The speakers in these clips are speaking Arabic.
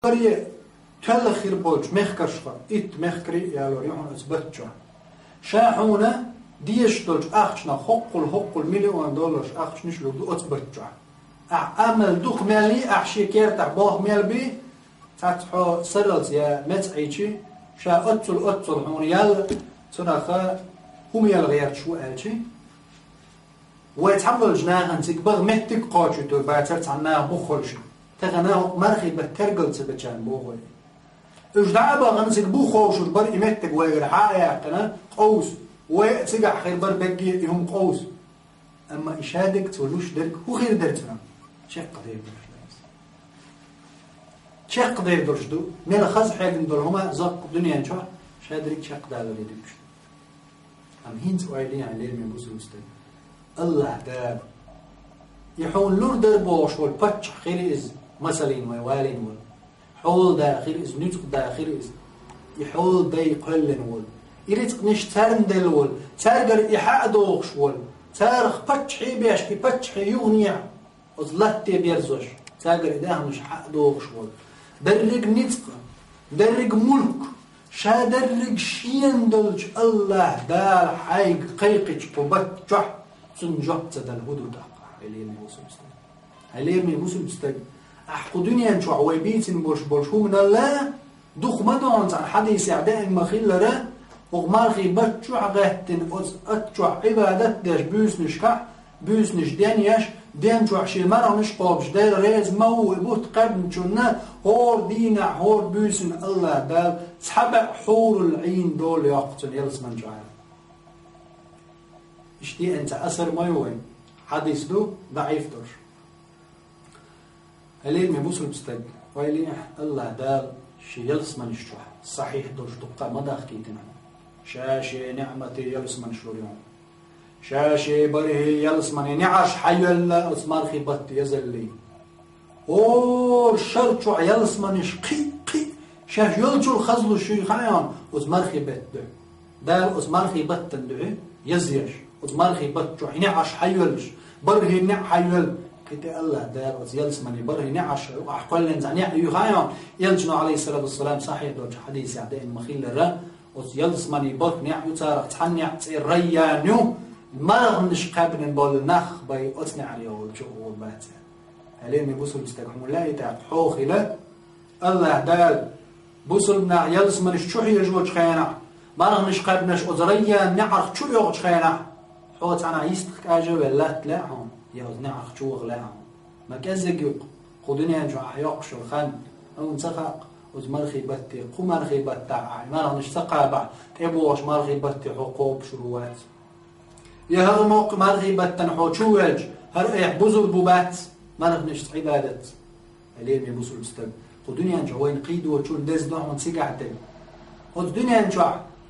بري تلا خير بولش مخكرشخ إت مخكري يا لوريون أثبتشو شاحونا ديش دولش أخشنا حقل مليون دولار أخش نشلو دو أثبتشو أعمل دوخ مالي أحشي كيرتع باه مال بي تاتحو سرلت يا متعيشي شا أتل هون يال صراحة هم يال غير شو ألشي ويتحمل جناحن تكبر متك قاچو تو باتر تعناه بخلش تغناه مرخي بترجل تبجان بوغل اجدع باغن سك بو خوش بر يمتك وير حايا قنا قوس وتسقع خير بر بقي يهم قوس اما اشادك تولوش درك هو غير درتنا شق قدير شق قدير درشدو مال خز حاجه ندور هما زق الدنيا نشوف شادرك شق دالو يدك ام هينز وايلي على من بوسوستي الله داب يحول لور دربوش والبتش خير إز مثلين ووالين وال حول دا خير إز نطق دا خير إز يحول دا يقلن وال يريتق نشترن دل وال تارجر إحاء دوغش وال تارخ بتش حي بيشكي بتش حي يغنيع وظلتي بيرزوش تارجر إداها مش حق دوغش وال درق نطق درق ملك شا درق شين دلج الله دال حيق قيقش وبتش سنجحت تدل هدو دقة هليرمي وصل مستقل هليرمي وصل مستقل أحقو دنيا نشو عويبيتين بولشو من الله دوخ مدونت عن حديث أعداء مخيل را وغمارخي بتشو عغهتن أتشو عبادت داش بوسنش كح بوسنش دانياش دان شو عشي مرة مش قابش دار ريز مو بوت قبن شونا هور دينا هور بوسن الله دال سحبع حور العين دول يقتل يلس من جعل اشتي انت اثر ما يوين حديث دو ضعيف دوش هلين مبوصل بستق ويلي الله دال شي يلس من يشتوح صحيح دوش دقا ما داخ كيتنا شاشي نعمتي يلس من شلوريون شاشي بريه يلس من نعش حيلا اسمار خيبت يزلي اور شرطو يلس من قي شاش يلجو الخزلو شي خيان اسمار خيبت دال اسمار خيبت تندعي يزيش وزمارخي بتشو نعش حيولش بره نع حيول كتي الله دار وزيلس مني بره نعش أحقل نزع نع يخايم يلجنو عليه الصلاة والسلام صحيح دوج حديث يعدين مخيل الرا وزيلس مني بره نع يتارق تحنع ريانيو مرغ نشقاب نبول نخ باي أتنع عليه والجو والبات هلين بوصل بستقحم الله يتعب حوخي له الله دار بوصل نع يلس مني شوحي يجوج خيانع مرغ نشقاب نش أزريا نعرق شو يوج خيانع حوت أنا يستخ أجا ولا تلاهم يوز نعرق شو غلاهم ما كذا يق خدني أنجو أحياق شو خان أو نسخق وز مرخي بتي قو مرخي بتاع مرغ نشتقى بعد تبوش مرخي بتي حقوب شروات يا هذا موق مرخي بتن حوشوج هر يحبزوا البوبات مرغ نشت عبادة عليه يبصوا الستب خدني أنجو وين قيدوا وشون دز دهم سيجعتي خدني أنجو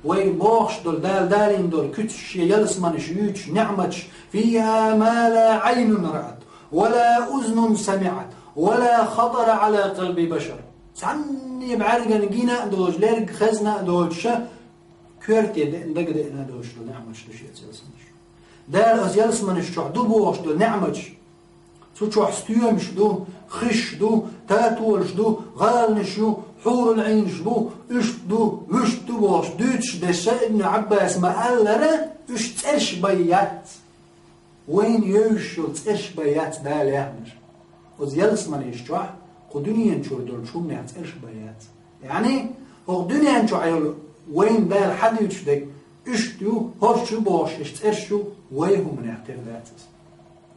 وين بوخش دول دالين دول كتش يلس منش يوتش نعمتش فيها ما لا عين رأت ولا أذن سمعت ولا خطر على قلب بشر سعني بعرقن جينا دوج ليرق خزنا دوج شا كورتي دق دقنا دوج دول نعمتش دوش يلس منش دال أز يلس منش شو دو بوخش دول نعمتش سو شو حستيومش دو خش دو تاتولش دو غالنش دو حور العين شدو اشدو وشدو باش دوتش دشا ابن عباس ما قال لنا اش ترش بيات وين يوشو ترش بيات دال يحمش وز يلس من يشجع قدنيا نشو دول شو منع ترش بيات يعني هو قدنيا نشو عيولو وين دال حد يتشدك اشدو هرشو باش اش ترشو ويهو منع ترداتس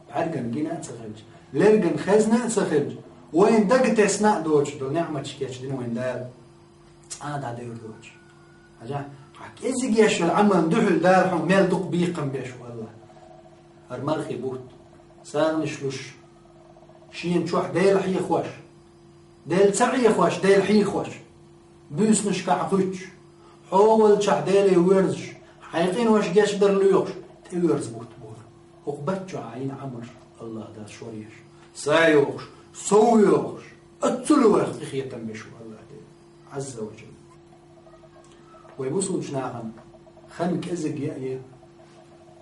بعرقن جينا تسخلج لرقن خزنا تسخلج وين دقت اسناء دوج دول نعمة شكيش دين وين دال دا دير دوج هجا حك ازيق يشو العمل ندحل دال حم ميل دق بيقم بيش والله هرمرخي بوت ساغن شلوش شين شوح ديل حي خوش ديل سعي خوش ديل حي خوش بيس نشكع خوش حول شح ديل يورزش حيقين وش جاش در ليوش تيورز بوت بور وقبتشو عين عمر الله دا شوريش سايوش سويوش اتلوخ خيتم بشو الله عز وجل ويبوسون شناهم خنك ازق يأيه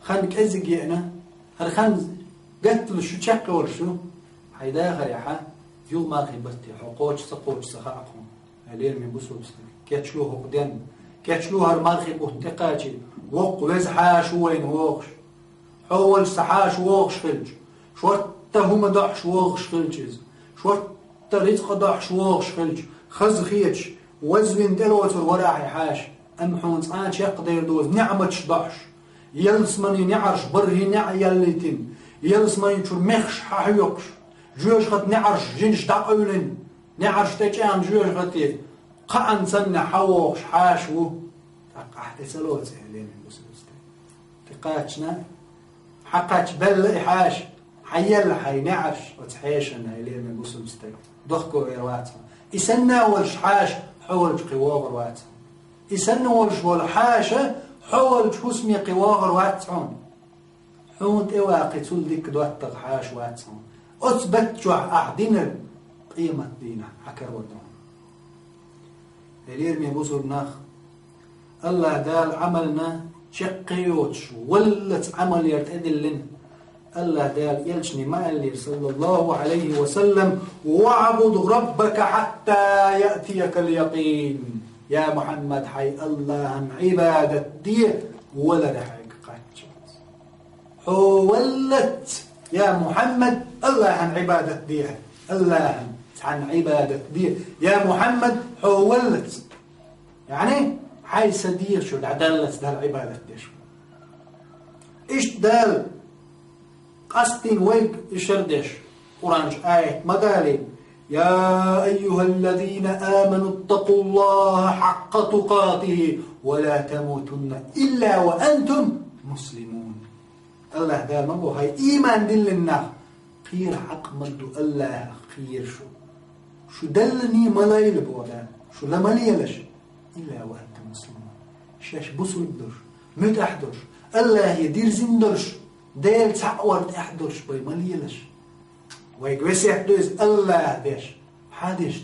خنك ازق يأنا هل خن قتل شو تشق ورشو حيدا خريحة يوم ما خيبتي حقوش سخاقهم هلير من بسوب كيتشلوه قدام كيتشلوه المارخي بوتقاتي وقلز حاش وين وغش حول سحاش وغش خلج شوتهم دحش وغش خلجز شوت رزق دحش وغش خلج خز خيتش وزوين دلوتر وراحي حاش أمحون صانش يقدر دوز نعمتش دحش يلس من ينعرش بره نع يلتين يلس من يشور مخش حيوكش جوش خط نعرش جنش دقولن نعرش تجان جوش خطيف قان سن حووش حاشو تقعد سلوت سهلين المسلمين تقاتشنا حقاتش بل حاش حيل حي نعرش وتحيشن هلين المسلمين دخكو إرواتهم يسنى والشحاش حولج قواغر واتهم يسنى والحاشة حولج حسمي قواغر واتهم حونت إواقي تولدك دواتق حاش واتهم أثبت جوع أحدنا قيمة دينا حكر ودهم هلير مي بوزر ناخ الله دال عملنا شقيوتش ولت عمل يرتدلن الله دال يلشني ما اللي صلى الله عليه وسلم واعبد ربك حتى يأتيك اليقين يا محمد حي الله عبادة دي ولا رحيك قاتش حولت يا محمد الله عن عبادة دي الله عن عبادة دي يا محمد حولت يعني حي سدير شو دالت دال عبادة دي شو إيش دال قصدين ويك يشردش قرانش آية مقالي يا أيها الذين آمنوا اتقوا الله حق تقاته ولا تموتن إلا وأنتم مسلمون الله دال ما بو هاي إيمان دلنا خير حق مدو الله خير شو دلني ملايل بودا شو لمليلش إلا وأنتم مسلمون شاش بصو يدرش مت أحدرش الله يدير زندرش ديل تعورت أحدرش باي مليلش ويقوسي أحدوز الله ديش حادش